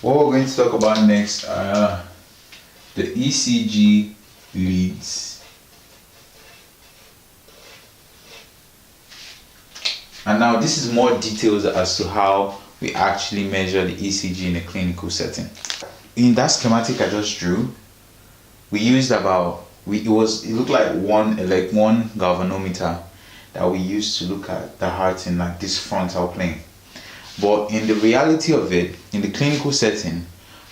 What we're going to talk about next are the ECG leads. And now this is more details as to how we actually measure the ECG in a clinical setting. In that schematic I just drew, we used it looked like one galvanometer that we used to look at the heart in like this frontal plane. But in the reality of it, in the clinical setting,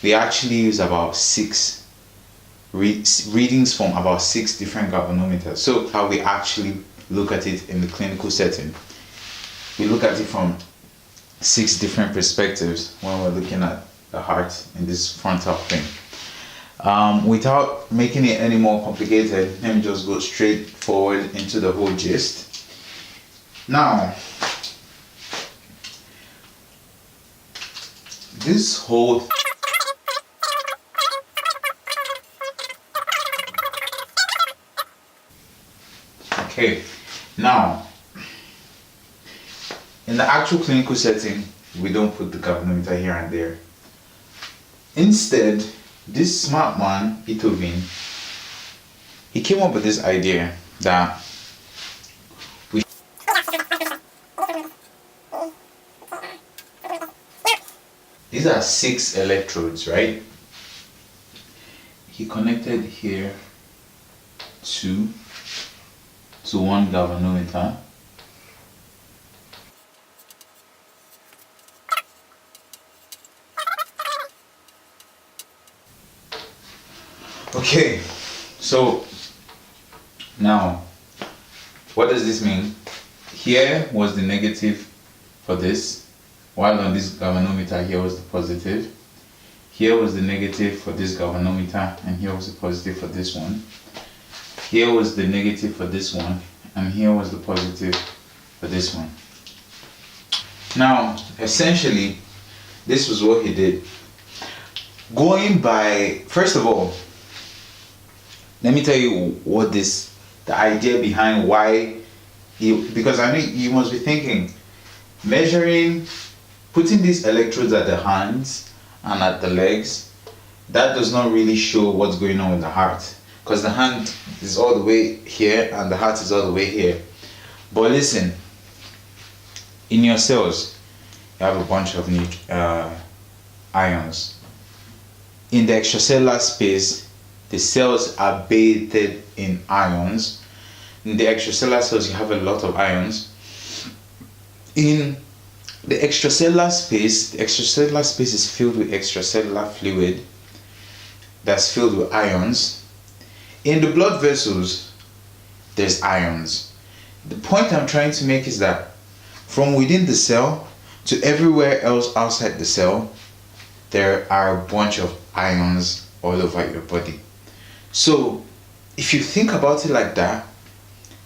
we actually use about 6 readings from about 6 different galvanometers. So how we actually look at it in the clinical setting, we look at it from 6 different perspectives when we're looking at the heart in this frontal plane. Without making it any more complicated, let me just go straight forward into the whole gist. Now, this whole now in the actual clinical setting, we don't put the galvanometer here and there. Instead, this smart man, Einthoven, he came up with this idea that these are 6 electrodes, right? He connected here to one galvanometer. Okay, so now what does this mean? Here was the negative for this, while on this galvanometer here was the positive. Here was the negative for this galvanometer, and here was the positive for this one. Here was the negative for this one, and here was the positive for this one. Now, essentially, this was what he did. Going by, first of all, let me tell you what the idea behind why because I know you must be thinking, putting these electrodes at the hands and at the legs, that does not really show what's going on with the heart, because the hand is all the way here and the heart is all the way here. But listen, in your cells, you have a bunch of ions. In the extracellular space, the cells are bathed in ions. In the extracellular cells, you have a lot of ions. In the extracellular space is filled with extracellular fluid that's filled with ions. In the blood vessels, there's ions. The point I'm trying to make is that from within the cell to everywhere else outside the cell, there are a bunch of ions all over your body. So if you think about it like that,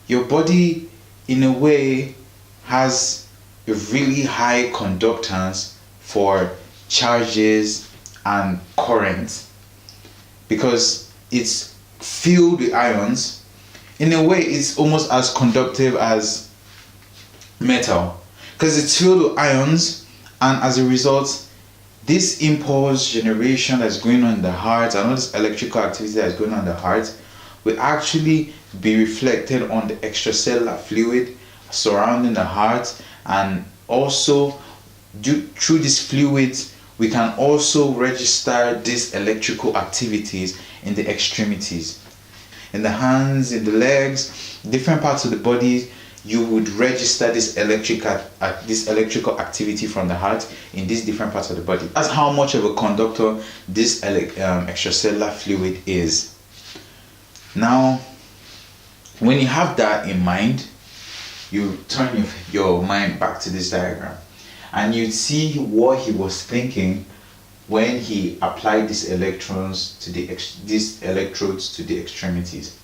your body in a way has a really high conductance for charges and current, because it's filled with ions. In a way, it's almost as conductive as metal, because it's filled with ions, and as a result, this impulse generation that's going on in the heart and all this electrical activity that's going on in the heart will actually be reflected on the extracellular fluid surrounding the heart, and also through these fluids we can also register these electrical activities in the extremities, in the hands, in the legs, different parts of the body. You would register this electrical activity from the heart in these different parts of the body. That's how much of a conductor this extracellular fluid is. Now, when you have that in mind, you turn your mind back to this diagram, and you see what he was thinking when he applied these electrodes to the extremities.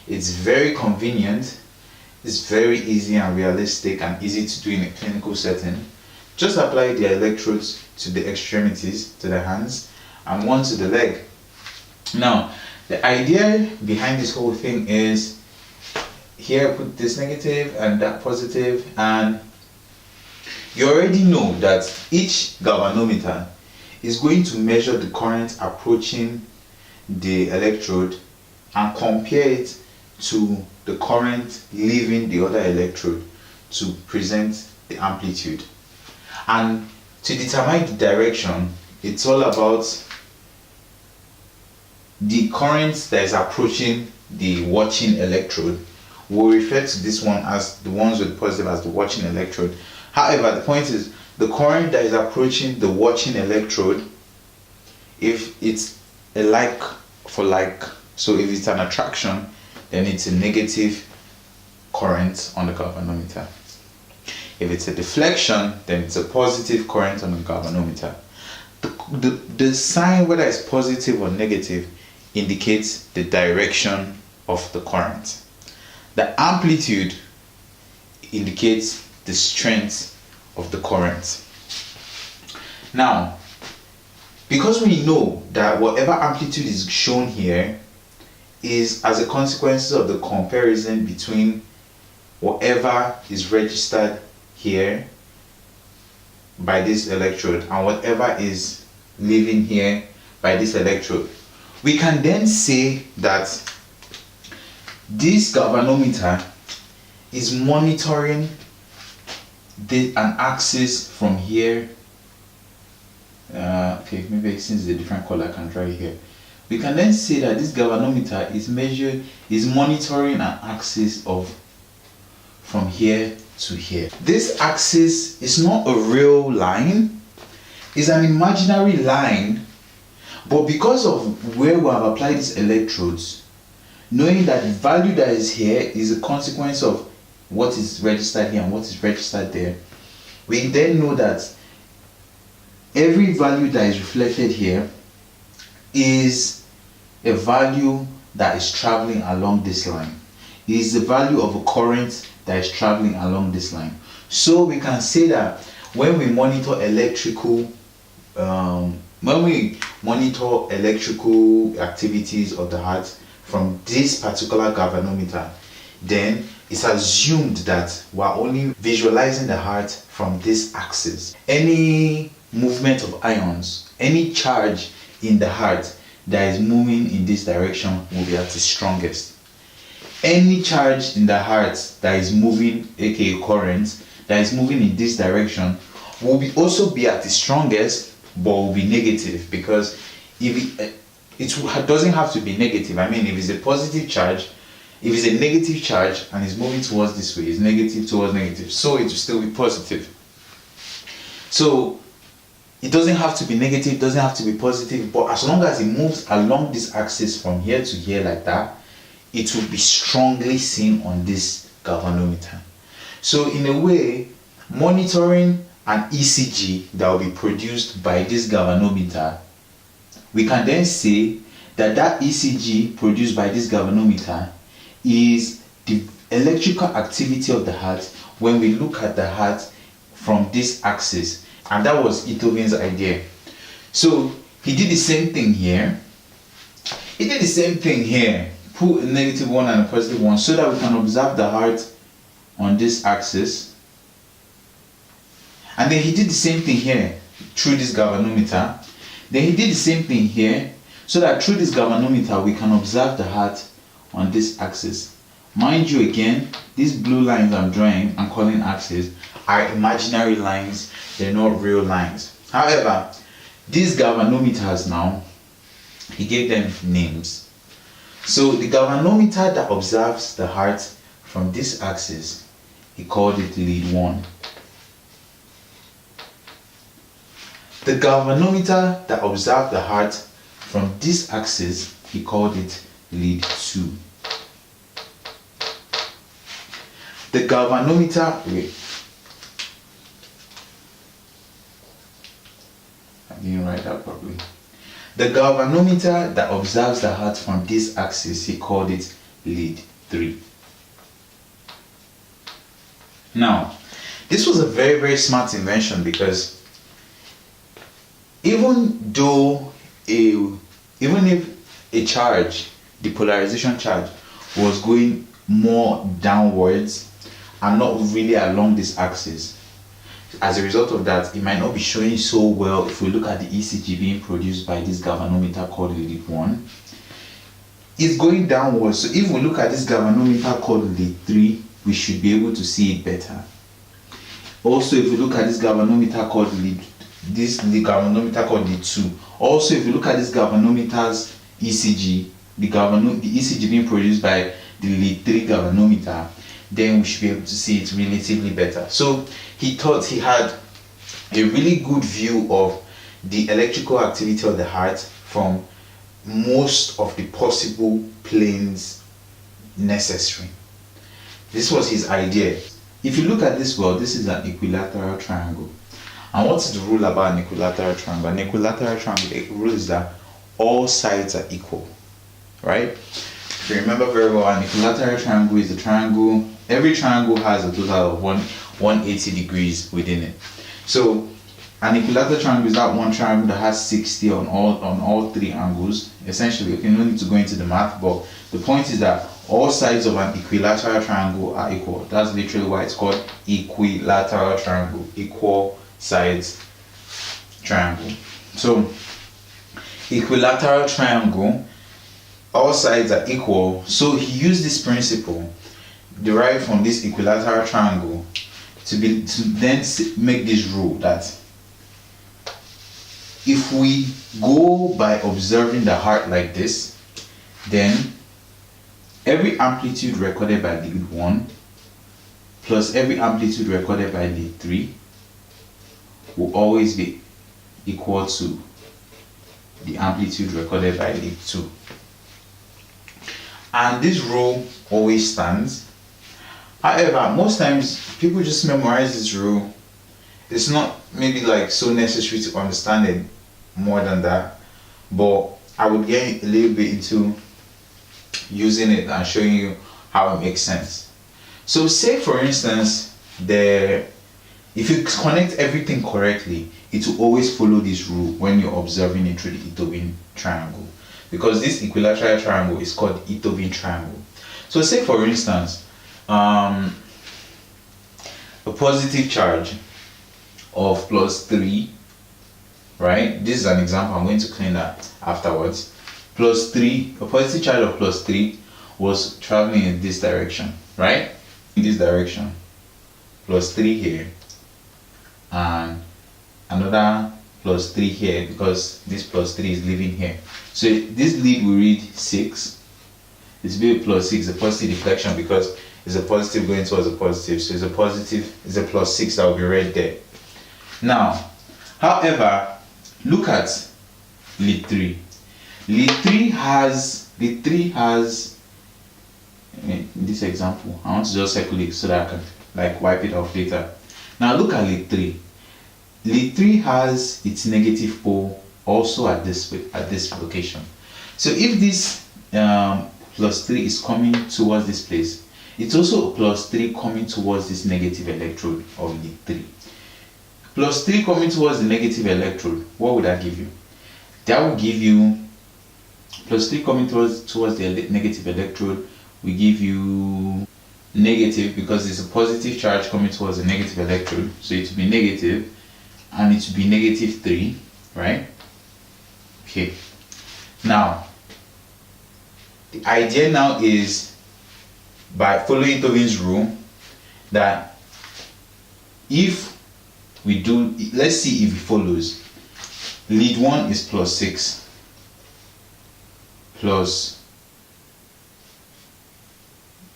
It's very convenient. It's very easy and realistic and easy to do in a clinical setting. Just apply the electrodes to the extremities, to the hands, and one to the leg. Now, the idea behind this whole thing is, here put this negative and that positive, and you already know that each galvanometer is going to measure the current approaching the electrode and compare it to the current leaving the other electrode to present the amplitude. And to determine the direction, it's all about the current that is approaching the watching electrode. We'll refer to this one as the ones with positive as the watching electrode. However, the point is the current that is approaching the watching electrode, if it's a like for like, so if it's an attraction, then it's a negative current on the galvanometer. If it's a deflection, then it's a positive current on the galvanometer. The sign, whether it's positive or negative, indicates the direction of the current. The amplitude indicates the strength of the current. Now, because we know that whatever amplitude is shown here is as a consequence of the comparison between whatever is registered here by this electrode and whatever is leaving here by this electrode, we can then say that this galvanometer is monitoring an axis from here. Okay, maybe since it's a different color I can draw it here. We can then say that this galvanometer is monitoring an axis of from here to here. This axis is not a real line, it's an imaginary line, but because of where we have applied these electrodes, knowing that the value that is here is a consequence of what is registered here and what is registered there, we then know that every value that is reflected here is a value that is traveling along this line. It is the value of a current that is traveling along this line. So we can say that when we monitor electrical activities of the heart from this particular galvanometer, then it's assumed that we're only visualizing the heart from this axis. Any movement of ions, any charge in the heart that is moving in this direction will be at its strongest. Any charge in the heart that is moving, aka current, that is moving in this direction will also be at its strongest, but will be negative, because if it doesn't have to be negative. I mean, if it's a positive charge, if it's a negative charge and it's moving towards this way, it's negative towards negative, so it will still be positive. So it doesn't have to be negative, it doesn't have to be positive, but as long as it moves along this axis from here to here like that, it will be strongly seen on this galvanometer. So in a way, monitoring an ECG that will be produced by this galvanometer, we can then say that that ECG produced by this galvanometer is the electrical activity of the heart when we look at the heart from this axis. And that was Einthoven's idea. So he did the same thing here. He did the same thing here. Put a negative one and a positive one so that we can observe the heart on this axis. And then he did the same thing here through this galvanometer. Then he did the same thing here so that through this galvanometer we can observe the heart on this axis. Mind you, again, these blue lines I'm drawing and calling axes are imaginary lines, they're not real lines. However, these galvanometers now, he gave them names. So the galvanometer that observes the heart from this axis, he called it lead 1. The galvanometer that observed the heart from this axis, he called it lead 2. The galvanometer, I didn't write that properly. The galvanometer that observes the heart from this axis, he called it lead 3. Now, this was a very, very smart invention, because even if a charge, the polarization charge, was going more downwards and not really along this axis, As a result of that, it might not be showing so well if we look at the ECG being produced by this galvanometer called lead 1. It's going downwards. So if we look at this galvanometer called lead 3, we should be able to see it better. Also, if we look at this galvanometer called lead 2. Also, if you look at this galvanometer's ECG, the ECG being produced by the lead 3 galvanometer, then we should be able to see it relatively better. So he thought he had a really good view of the electrical activity of the heart from most of the possible planes necessary. This was his idea. If you look at this well, this is an equilateral triangle. And what's the rule about an equilateral triangle? An equilateral triangle, the rule is that all sides are equal, right? If you remember very well, an equilateral triangle is a triangle. Every triangle has a total of 180 degrees within it. So an equilateral triangle is that one triangle that has 60 on all three angles. Essentially, you don't need to go into the math, but the point is that all sides of an equilateral triangle are equal. That's literally why it's called equilateral triangle, equal sides triangle. So equilateral triangle, all sides are equal. So he used this principle derived from this equilateral triangle to then make this rule that if we go by observing the heart like this, then every amplitude recorded by lead 1 plus every amplitude recorded by lead 3 will always be equal to the amplitude recorded by lead 2. And this rule always stands. However, most times people just memorize this rule. It's not maybe like so necessary to understand it more than that, but I would get a little bit into using it and showing you how it makes sense. So say for instance, if you connect everything correctly, it will always follow this rule when you're observing it through the Einthoven triangle, because this equilateral triangle is called Einthoven triangle. So say for instance, a positive charge of +3, right? This is an example. I'm going to clean that afterwards. +3, a positive charge of +3 was traveling in this direction, right? In this direction. +3 here, and another +3 here, because this +3 is leaving here. So this lead will read 6. It's be +6, a positive deflection, because it's a positive going towards a positive. So it's a positive, it's a +6 that will be read there. Now, however, look at lead 3. Lead 3 has, in this example, I want to just circle it so that I can like wipe it off later. Now look at lead 3. Lead 3 has its negative pole also at this location. So if this +3 is coming towards this place, it's also a +3 coming towards this negative electrode of lead 3. +3 coming towards the negative electrode, what would that give you? That will give you +3 coming towards the negative electrode will give you negative, because it's a positive charge coming towards the negative electrode, so it will be negative, and it will be -3, right? Okay. Now, the idea now is, by following Einthoven's rule, that if we do, let's see if it follows. Lead 1 is +6 plus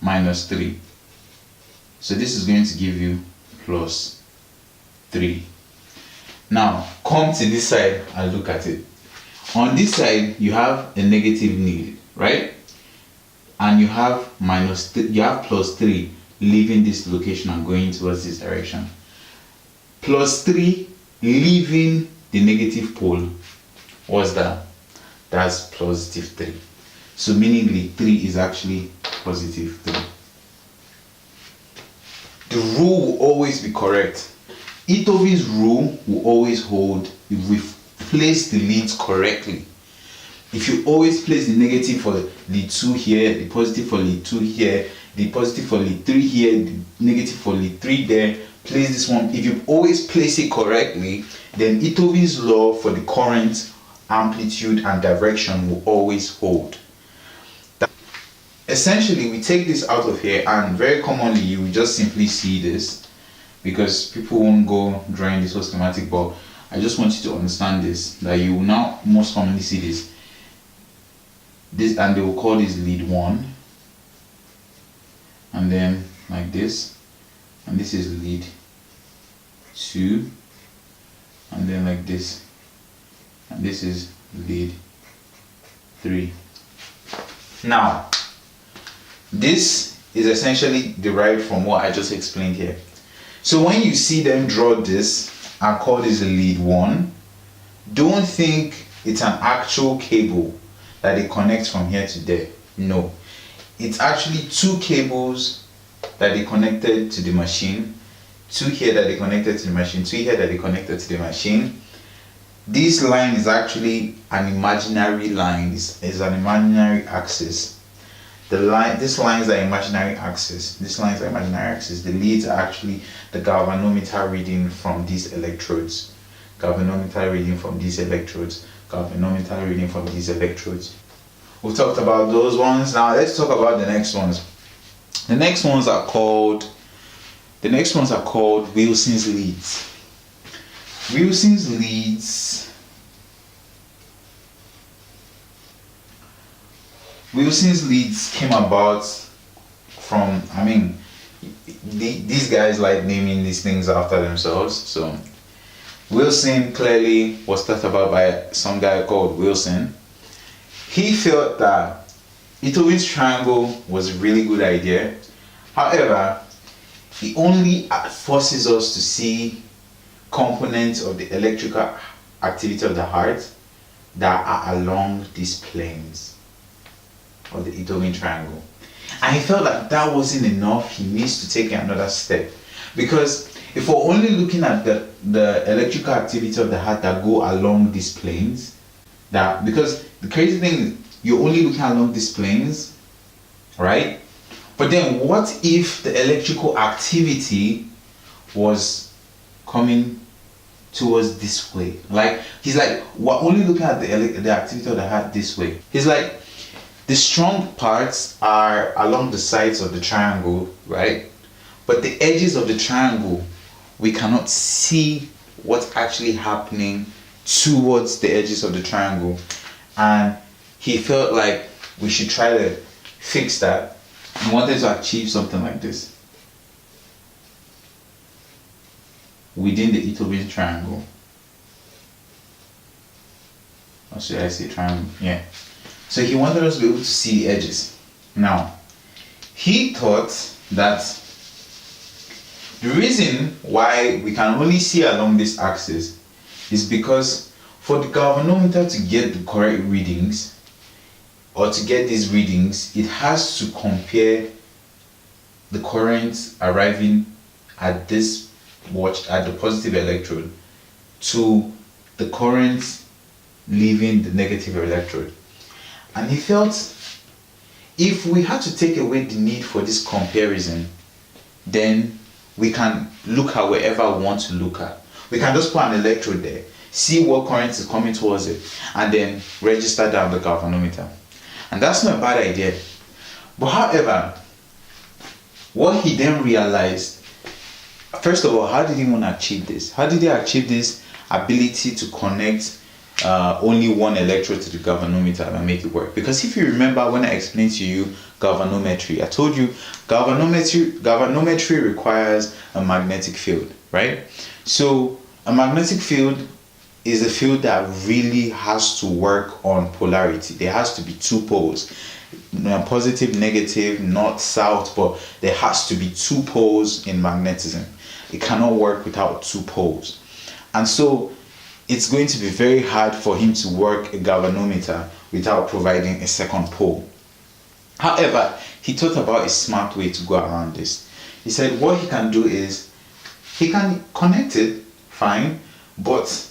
-3. So this is going to give you +3. Now come to this side and look at it. On this side you have a negative lead, right? And you have +3 leaving this location and going towards this direction. +3 leaving the negative pole. What's that? That's +3. So meaning lead 3 is actually +3. The rule will always be correct. Einthoven's rule will always hold if we place the leads correctly. If you always place the negative for lead 2 here, the positive for lead 2 here, the positive for lead 3 here, the negative for lead 3 there, place this one, if you always place it correctly, then Einthoven's law for the current, amplitude and direction will always hold. Essentially, we take this out of here, and very commonly you will just simply see this, because people won't go drawing this whole schematic, but I just want you to understand this, that you will now most commonly see this, and they will call this lead 1, and then like this, and this is lead 2, and then like this, and this is lead 3. Now, this is essentially derived from what I just explained here. So when you see them draw this and call this a lead 1, don't think it's an actual cable that it connects from here to there. No, it's actually 2 cables that they connected to the machine, 2 here that they connected to the machine, 2 here that they connected to the machine. This line is actually an imaginary line, is an imaginary axis. This lines are imaginary axis. This lines are imaginary axis. The leads are actually the galvanometer reading from these electrodes. Galvanometer reading from these electrodes. Galvanometer reading from these electrodes. We've talked about those ones. Now let's talk about the next ones. The next ones are called Wilson's leads. Wilson's leads. Wilson's leads came about from, these guys like naming these things after themselves. So Wilson clearly was thought about by some guy called Wilson. He felt that Einthoven's triangle was a really good idea. However, it only forces us to see components of the electrical activity of the heart that are along these planes of the Einthoven triangle. And he felt like that wasn't enough. He needs to take another step, because if we're only looking at the electrical activity of the heart that go along these planes, because the crazy thing is you're only looking along these planes, right? But then what if the electrical activity was coming towards this way? Like, he's like, we're only looking at the activity of the heart this way. He's like, the strong parts are along the sides of the triangle, right? But the edges of the triangle, we cannot see what's actually happening towards the edges of the triangle. And he felt like we should try to fix that. He wanted to achieve something like this within the Einthoven triangle. Or should I say triangle? Yeah. So he wanted us to be able to see the edges. Now, he thought that the reason why we can only see along this axis is because for the galvanometer to get the correct readings, or to get these readings, it has to compare the current arriving at this watch, at the positive electrode, to the current leaving the negative electrode. And he felt if we had to take away the need for this comparison, then we can look at wherever we want to look at. We can just put an electrode there, see what current is coming towards it, and then register that on the galvanometer. And that's not a bad idea. But however, what he then realized, first of all, how did he want to achieve this? How did he achieve this ability to connect only one electrode to the galvanometer and make it work? Because if you remember when I explained to you galvanometry, I told you galvanometry requires a magnetic field, right? So a magnetic field is a field that really has to work on polarity. There has to be 2 poles, positive, negative, north, south, but there has to be 2 poles in magnetism. It cannot work without 2 poles. And so it's going to be very hard for him to work a galvanometer without providing a second pole. However, he thought about a smart way to go around this. He said what he can do is he can connect it, fine, but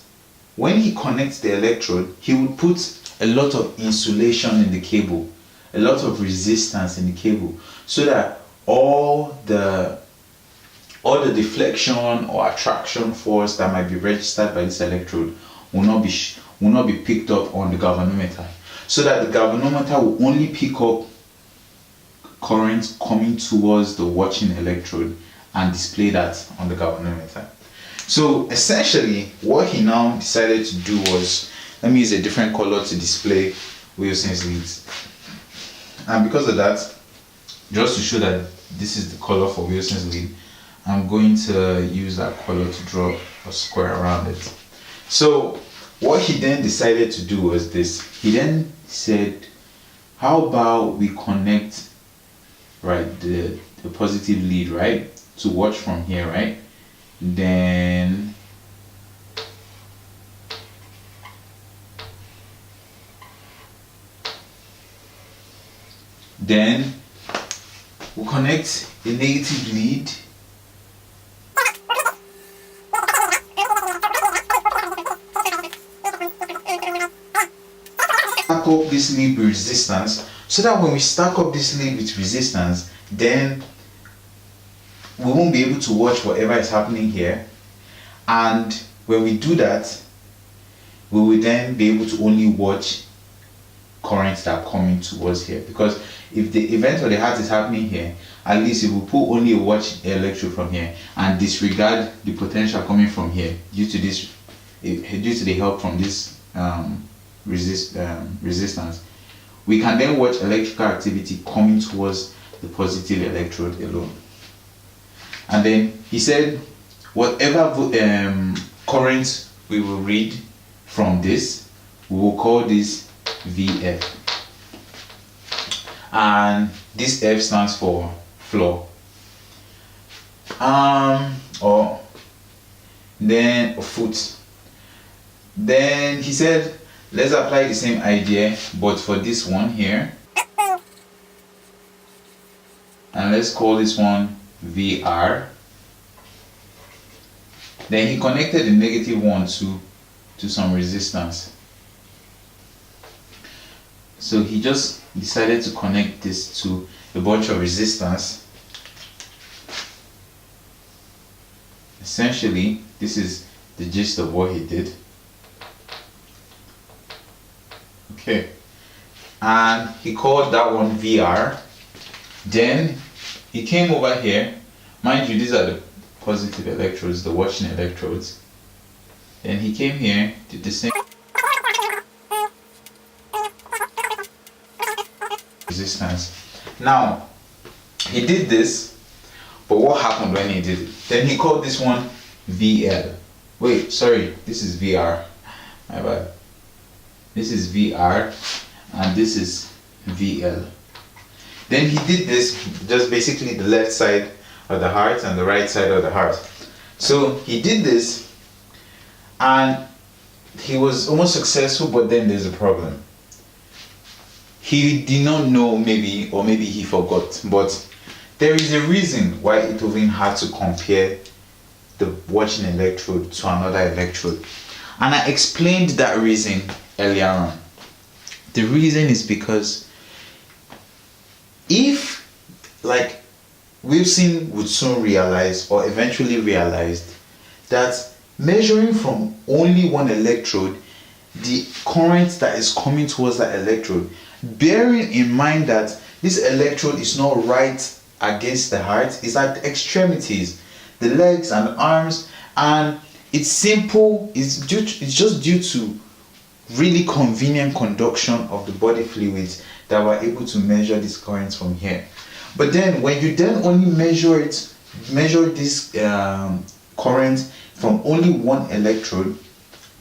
when he connects the electrode, he would put a lot of insulation in the cable, a lot of resistance in the cable, so that all the all the deflection or attraction force that might be registered by this electrode will not be picked up on the galvanometer, so that the galvanometer will only pick up current coming towards the watching electrode and display that on the galvanometer. So essentially what he now decided to do was, let me use a different color to display Wilson's leads. And because of that, just to show that this is the color for Wilson's lead, I'm going to use that color to draw a square around it. So what he then decided to do was this. He then said, how about we connect, right, the positive lead, right, to watch from here, right? Then we'll connect a negative lead stack up this lead with resistance, so that when we stack up this lead with resistance, then we won't be able to watch whatever is happening here. And when we do that, we will then be able to only watch currents that are coming towards here, because if the event or the heart is happening here, at least if we pull only a watch electrode from here and disregard the potential coming from here due to the help from this resistance, we can then watch electrical activity coming towards the positive electrode alone. And then he said whatever current we will read from this, we will call this VF, and this F stands for floor, or then a foot. Then he said, let's apply the same idea but for this one here, and let's call this one VR. Then he connected the negative one to some resistance. So he just decided to connect this to a bunch of resistance. Essentially, this is the gist of what he did. Okay, and he called that one VR. Then he came over here. Mind you, these are the positive electrodes, the watching electrodes. Then he came here, did the same resistance. Now he did this, but what happened when he did it? Then he called this one VL. Wait, sorry, this is VR. My bad. This is VR and this is VL. Then he did this, just basically the left side of the heart and the right side of the heart. So he did this and he was almost successful, but then there's a problem. He did not know, maybe, or maybe he forgot, but there is a reason why Einthoven had to compare the watching electrode to another electrode. And I explained that reason earlier on. The reason is because if, like, Wilson would soon realize, or eventually realized, that measuring from only one electrode, the current that is coming towards that electrode, bearing in mind that this electrode is not right against the heart, it's at the extremities, the legs and the arms, and it's simple, it's just due to really convenient conduction of the body fluids that we're able to measure these currents from here. But then when you then only measure this current from only one electrode,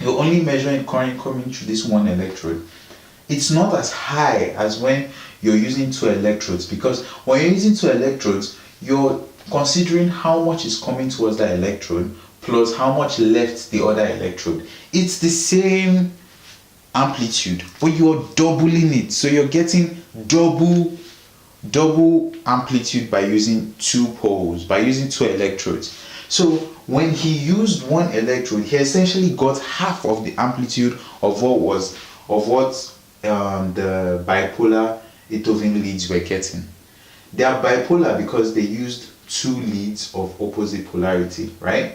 you're only measuring current coming through this one electrode. It's not as high as when you're using two electrodes, because when you're using two electrodes, you're considering how much is coming towards that electrode plus how much left the other electrode. It's the same amplitude, but you're doubling it, so you're getting double amplitude by using two poles, by using two electrodes. So when he used one electrode, he essentially got half of the amplitude of what the bipolar Einthoven leads were getting. They are bipolar because they used two leads of opposite polarity, right?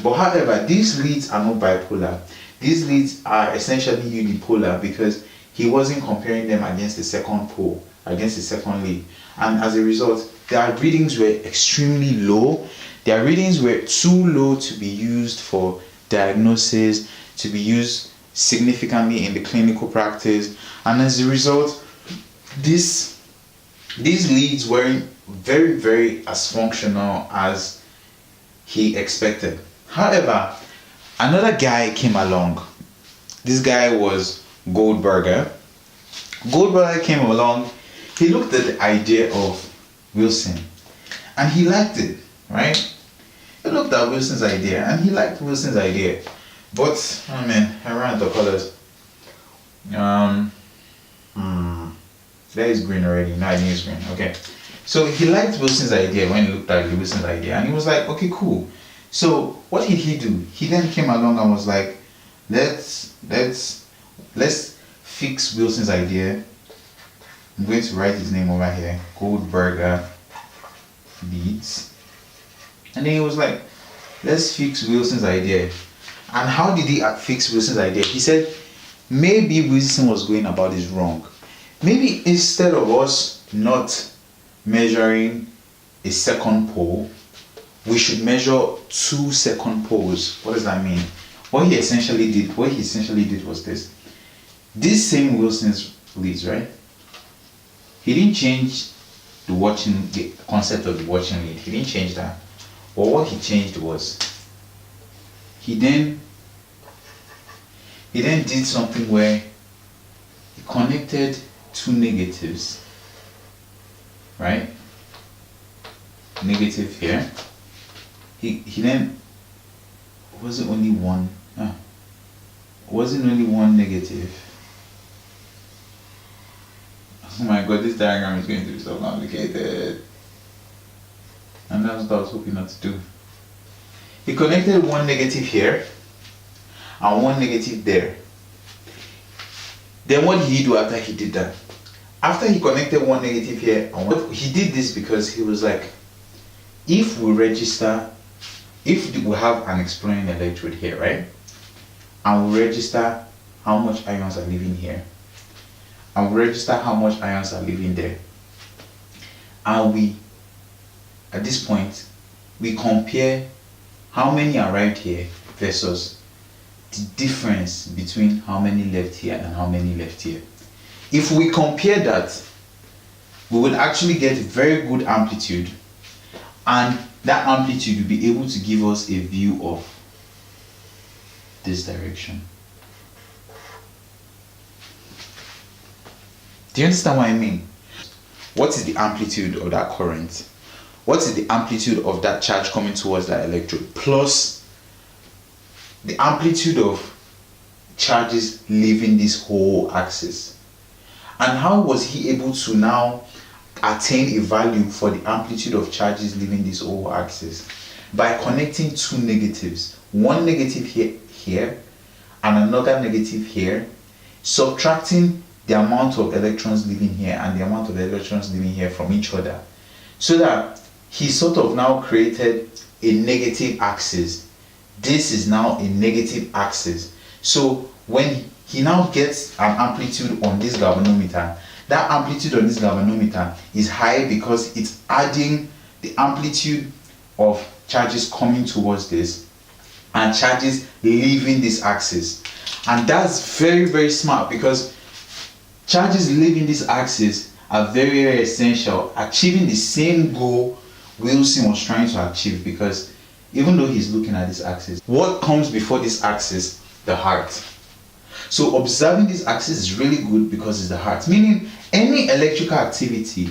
But however, these leads are not bipolar. These leads are essentially unipolar because he wasn't comparing them against the second pole, against the second lead. And as a result, their readings were extremely low. Their readings were too low to be used for diagnosis, to be used significantly in the clinical practice. And as a result, these leads weren't very, very as functional as he expected. However, another guy came along. This guy was Goldberger. Goldberger came along. He looked at the idea of Wilson and he liked it, right? He looked at Wilson's idea and he liked Wilson's idea. But, oh man, I ran out of colors. That is green already. No, I think it's green. Okay. So he liked Wilson's idea when he looked at Wilson's idea and he was like, okay, cool. So what did he do? He then came along and was like, let's fix Wilson's idea. I'm going to write his name over here. Goldberger Leads. And then he was like, let's fix Wilson's idea. And how did he fix Wilson's idea? He said, maybe Wilson was going about this wrong. Maybe instead of us not measuring a second pole, we should measure 2 second poles. What does that mean? What he essentially did was this. This same Wilson's leads, right? He didn't change the concept of the watching lead. He didn't change that. But what he changed was he then did something where he connected 2 negatives, right? Negative here. He then wasn't only one negative. Oh my god, this diagram is going to be so complicated. And that's what I was hoping not to do. He connected 1 negative here and 1 negative there. Then what did he do after he did that? After he connected 1 negative here, and he did this because he was like, if we have an exploring electrode here, right? And we register how much ions are living here. And we register how much ions are living there. And at this point, we compare how many arrived here versus the difference between how many left here and how many left here. If we compare that, we will actually get very good amplitude, and that amplitude will be able to give us a view of this direction. Do you understand what I mean? What is the amplitude of that current? What is the amplitude of that charge coming towards that electrode plus the amplitude of charges leaving this whole axis? And how was he able to now attain a value for the amplitude of charges leaving this whole axis? By connecting 2 negatives, 1 negative here and another negative here, subtracting the amount of electrons leaving here and the amount of electrons leaving here from each other, so that he sort of now created a negative axis. This is now a negative axis. So when he now gets an amplitude on this galvanometer, that amplitude on this galvanometer is high because it's adding the amplitude of charges coming towards this and charges leaving this axis. And that's very, very smart, because charges leaving this axis are very, very essential, achieving the same goal Wilson was trying to achieve. Because even though he's looking at this axis, what comes before this axis? The heart. So observing this axis is really good because it's the heart, meaning any electrical activity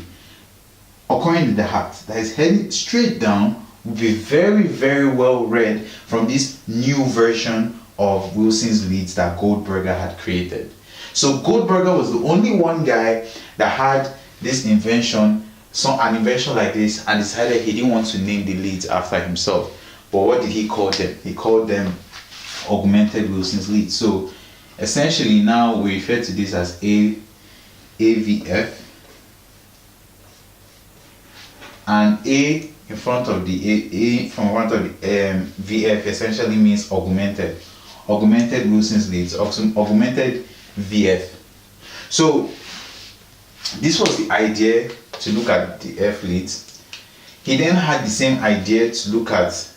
occurring in the heart that is heading straight down will be very, very well read from this new version of Wilson's leads that Goldberger had created. So Goldberger was the only one guy that had this invention, an invention like this, and decided he didn't want to name the leads after himself. But what did he call them? He called them augmented Wilson's leads. So essentially now we refer to this as AVF, and A in front of the A from front of the VF essentially means augmented. Augmented Wilson's leads, augmented VF. So this was the idea to look at the F leads. He then had the same idea to look at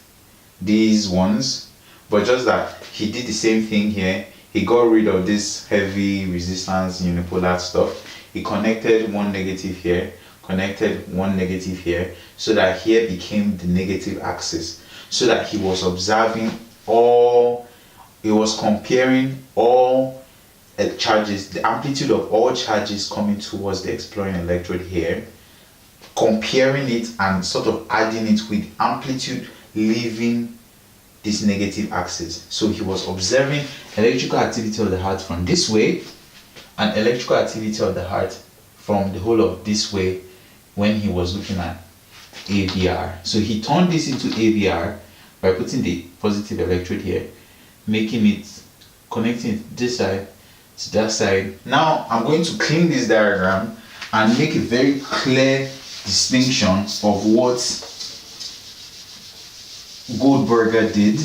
these ones, but just that he did the same thing here. He got rid of this heavy resistance unipolar stuff. He connected one negative here, connected one negative here, so that here became the negative axis, so that he was observing all, he was comparing all charges, the amplitude of all charges coming towards the exploring electrode here, comparing it and sort of adding it with amplitude leaving this negative axis. So he was observing electrical activity of the heart from this way and electrical activity of the heart from the whole of this way when he was looking at AVR. So he turned this into AVR by putting the positive electrode here, making it, connecting it this side to that side. Now I'm going to clean this diagram and make a very clear distinction of what Goldberger did.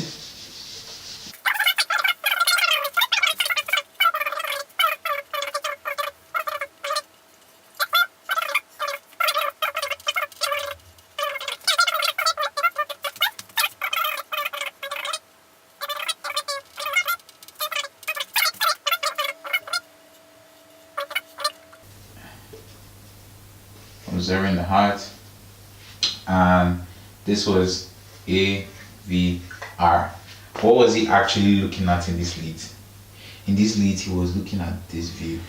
Observing the heart, and this was AVR. What was he actually looking at in this lead? In this lead, he was looking at this view.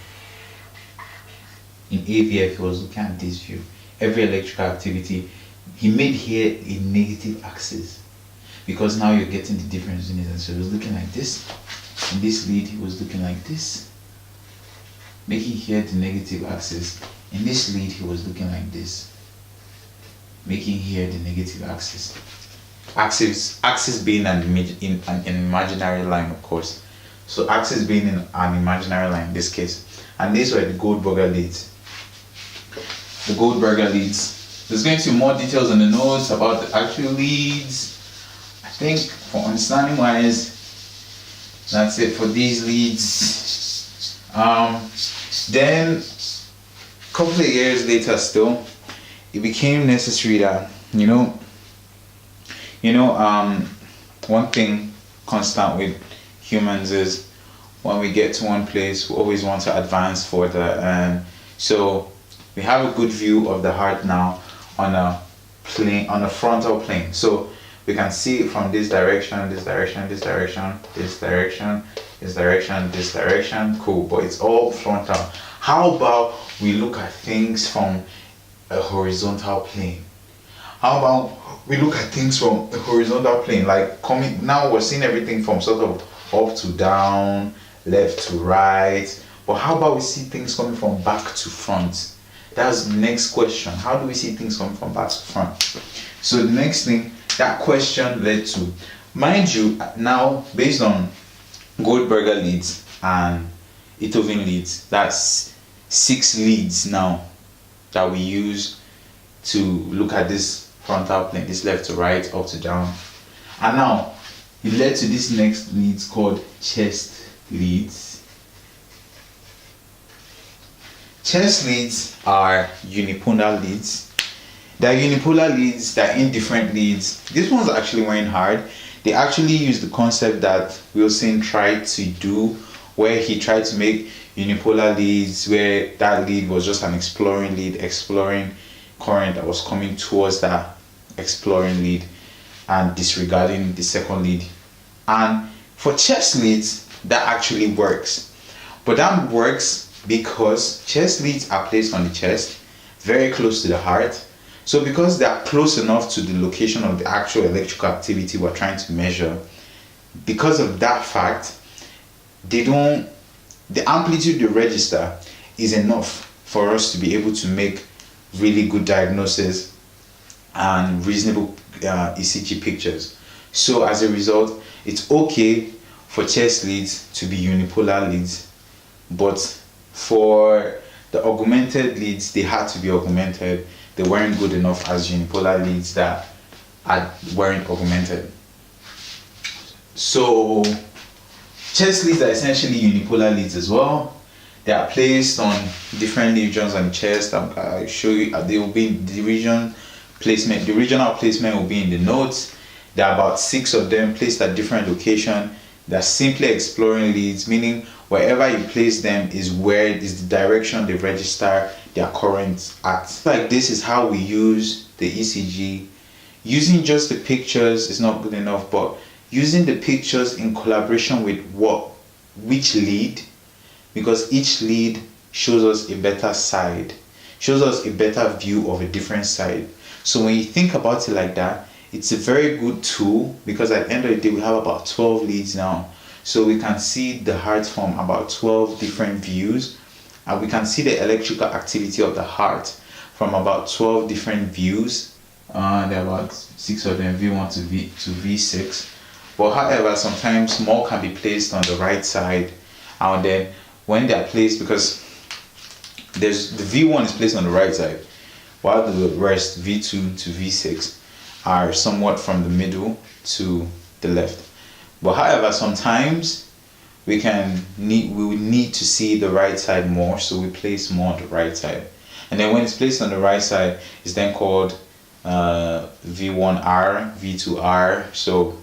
In AVF, he was looking at this view. Every electrical activity, he made here a negative axis, because now you're getting the difference in it. And so he was looking like this. In this lead, he was looking like this, making here the negative axis. In this lead, he was looking like this, making here the negative axis. Axis being an imaginary line, of course. So axis being an imaginary line in this case. And these were the Goldberger leads. The Goldberger leads. There's going to be more details in the notes about the actual leads. I think for understanding wise, that's it for these leads. Then a couple of years later still, it became necessary that, one thing constant with humans is when we get to one place, we always want to advance further. And so we have a good view of the heart now on a plane, on a frontal plane. So we can see it from this direction, this direction, this direction, this direction, this direction, this direction. Cool, but it's all frontal. How about we look at things from a horizontal plane? How about we look at things from a horizontal plane, like coming, now we're seeing everything from sort of up to down, left to right, but how about we see things coming from back to front? That's the next question. How do we see things coming from back to front? So the next thing that question led to, mind you, now based on Goldberger leads and Einthoven leads, that's 6 leads now that we use to look at this frontal plane, this left to right, up to down. And now it led to this next leads called chest leads. Chest leads are unipolar leads. They're unipolar leads, they're indifferent leads. This one's actually wearing hard. They actually use the concept that Wilson tried to do, where he tried to make unipolar leads, where that lead was just an exploring lead, exploring current that was coming towards that exploring lead and disregarding the second lead. And for chest leads, that actually works. But that works because chest leads are placed on the chest, very close to the heart. So because they are close enough to the location of the actual electrical activity we're trying to measure, because of that fact, the amplitude they register is enough for us to be able to make really good diagnosis and reasonable ECG pictures. So as a result, it's okay for chest leads to be unipolar leads, but for the augmented leads, they had to be augmented they weren't good enough as unipolar leads that weren't augmented. So chest leads are essentially unipolar leads as well. They are placed on different regions on the chest. I'll show you. They will be the regional placement will be in the notes. There are about 6 of them placed at different locations. They're simply exploring leads, meaning wherever you place them is where is the direction they register their current at. Like this is how we use the ECG. Using just the pictures is not good enough, but using the pictures in collaboration with which lead, because each lead shows us a better side, shows us a better view of a different side. So when you think about it like that, it's a very good tool, because at the end of the day we have about 12 leads now. So we can see the heart from about 12 different views, and we can see the electrical activity of the heart from about 12 different views. There are about 6 of them, V1 to V6. But however, sometimes more can be placed on the right side, and then when they are placed, because there's the V1 is placed on the right side, while the rest V2 to V6 are somewhat from the middle to the left. But however, sometimes we will need to see the right side more, so we place more on the right side. And then when it's placed on the right side, it's then called V1R, V2R. So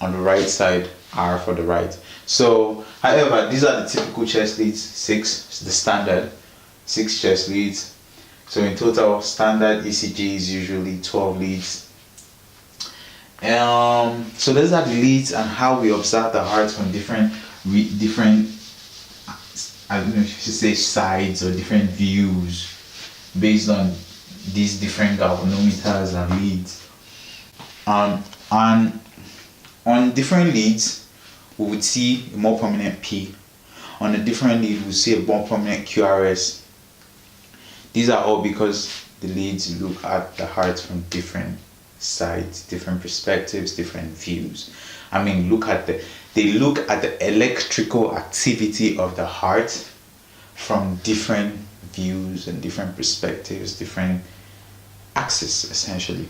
on the right side, R for the right. So however, these are the typical chest leads, 6, the standard 6 chest leads. So in total, standard ECG is usually 12 leads. So those are the leads and how we observe the heart from different I don't know if you should say sides or different views based on these different galvanometers and leads. And on different leads, we would see a more prominent P. On a different lead, we see a more prominent QRS. These are all because the leads look at the heart from different sides, different perspectives, different views. I mean, they look at the electrical activity of the heart from different views and different perspectives, different axes essentially.